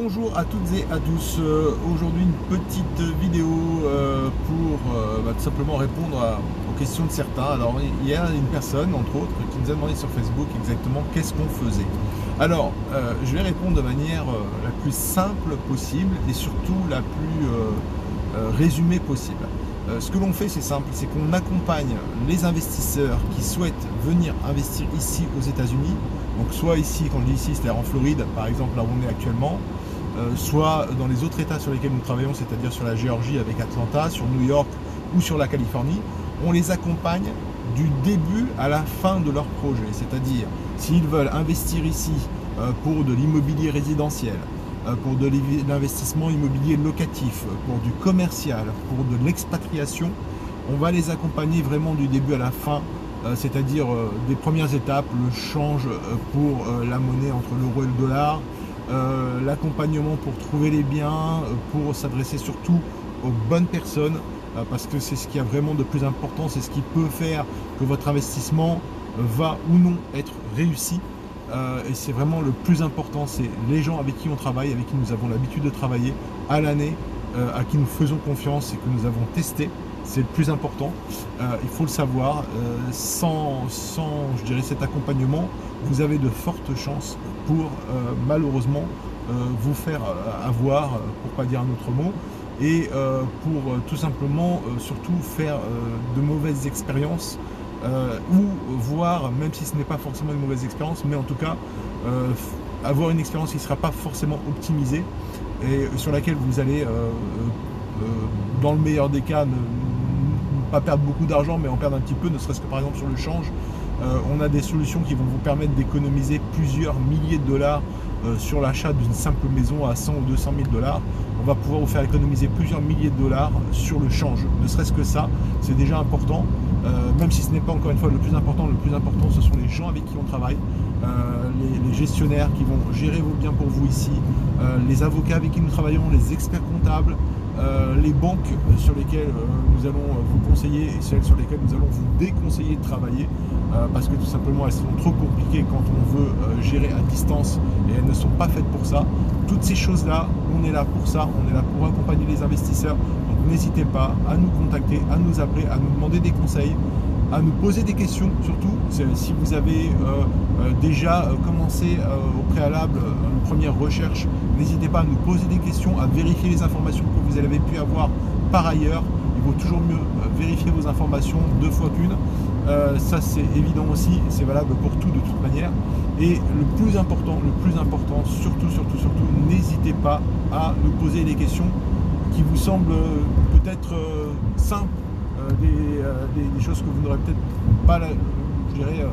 Bonjour à toutes et à tous. Aujourd'hui une petite vidéo pour tout simplement répondre aux questions de certains. Alors il y a une personne entre autres qui nous a demandé sur Facebook exactement qu'est-ce qu'on faisait. Alors je vais répondre de manière la plus simple possible et surtout la plus résumée possible. Ce que l'on fait, c'est simple, c'est qu'on accompagne les investisseurs qui souhaitent venir investir ici aux États-Unis. Donc soit ici, quand je dis ici, c'est-à-dire en Floride, par exemple, là où on est actuellement, soit dans les autres États sur lesquels nous travaillons, c'est-à-dire sur la Géorgie avec Atlanta, sur New York ou sur la Californie. On les accompagne du début à la fin de leur projet, c'est-à-dire s'ils veulent investir ici pour de l'immobilier résidentiel, pour de l'investissement immobilier locatif, pour du commercial, pour de l'expatriation, on va les accompagner vraiment du début à la fin, c'est-à-dire des premières étapes, le change pour la monnaie entre l'euro et le dollar, l'accompagnement pour trouver les biens, pour s'adresser surtout aux bonnes personnes, parce que c'est ce qui a vraiment de plus important, c'est ce qui peut faire que votre investissement va ou non être réussi. Et c'est vraiment le plus important, c'est les gens avec qui on travaille, avec qui nous avons l'habitude de travailler à l'année, à qui nous faisons confiance et que nous avons testé. C'est le plus important, il faut le savoir. Sans je dirais, cet accompagnement, vous avez de fortes chances pour malheureusement vous faire avoir, pour pas dire un autre mot, et pour tout simplement surtout faire de mauvaises expériences, ou voir, même si ce n'est pas forcément une mauvaise expérience, mais en tout cas avoir une expérience qui ne sera pas forcément optimisée et sur laquelle vous allez dans le meilleur des cas ne pas perdre beaucoup d'argent, mais en perdre un petit peu, ne serait-ce que par exemple sur le change. On a des solutions qui vont vous permettre d'économiser plusieurs milliers de dollars sur l'achat d'une simple maison à 100 ou 200 000 dollars. On va pouvoir vous faire économiser plusieurs milliers de dollars sur le change. Ne serait-ce que ça, c'est déjà important. Même si ce n'est pas encore une fois le plus important ce sont les gens avec qui on travaille, les gestionnaires qui vont gérer vos biens pour vous ici, les avocats avec qui nous travaillons, les experts comptables, les banques sur lesquelles nous allons vous conseiller et celles sur lesquelles nous allons vous déconseiller de travailler, parce que tout simplement elles sont trop compliquées quand on veut gérer à distance et elles ne sont pas faites pour ça. Toutes ces choses là, on est là pour ça, on est là pour accompagner les investisseurs. Donc n'hésitez pas à nous contacter, à nous appeler, à nous demander des conseils, à nous poser des questions surtout. Si vous avez déjà commencé au préalable une première recherche, n'hésitez pas à nous poser des questions, à vérifier les informations que vous avez pu avoir par ailleurs. Il vaut toujours mieux vérifier vos informations deux fois qu'une. Ça c'est évident aussi, c'est valable pour tout de toute manière. Et le plus important, surtout, n'hésitez pas à nous poser des questions qui vous semblent peut-être simples, des choses que vous n'aurez peut-être pas, je dirais,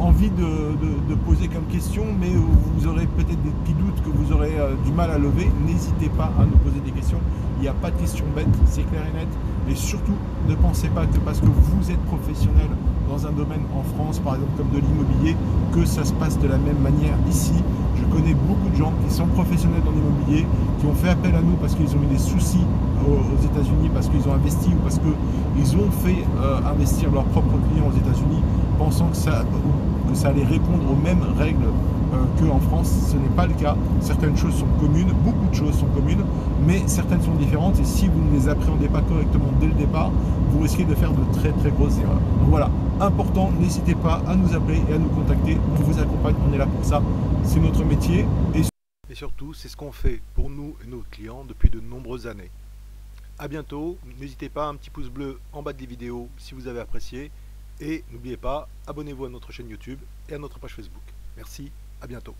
envie de poser comme question, mais vous aurez peut-être des petits doutes que vous aurez du mal à lever. N'hésitez pas à nous poser des questions. Il n'y a pas de questions bêtes, c'est clair et net. Et surtout, ne pensez pas que parce que vous êtes professionnel dans un domaine en France, par exemple comme de l'immobilier, que ça se passe de la même manière ici. Je connais beaucoup de gens qui sont professionnels dans l'immobilier, qui ont fait appel à nous parce qu'ils ont eu des soucis aux États-Unis, parce qu'ils ont investi ou parce qu'ils ont fait investir leurs propres clients aux États-Unis, pensant que ça allait répondre aux mêmes règles qu'en France. Ce n'est pas le cas. Certaines choses sont communes, beaucoup de choses sont communes, mais certaines sont différentes, et si vous ne les appréhendez pas correctement dès le départ, vous risquez de faire de très très grosses erreurs. Donc voilà, important, n'hésitez pas à nous appeler et à nous contacter. On vous accompagne, on est là pour ça, c'est notre métier. Et surtout, c'est ce qu'on fait pour nous et nos clients depuis de nombreuses années. A bientôt, n'hésitez pas, un petit pouce bleu en bas des vidéos si vous avez apprécié, et n'oubliez pas, abonnez-vous à notre chaîne YouTube et à notre page Facebook. Merci, à bientôt.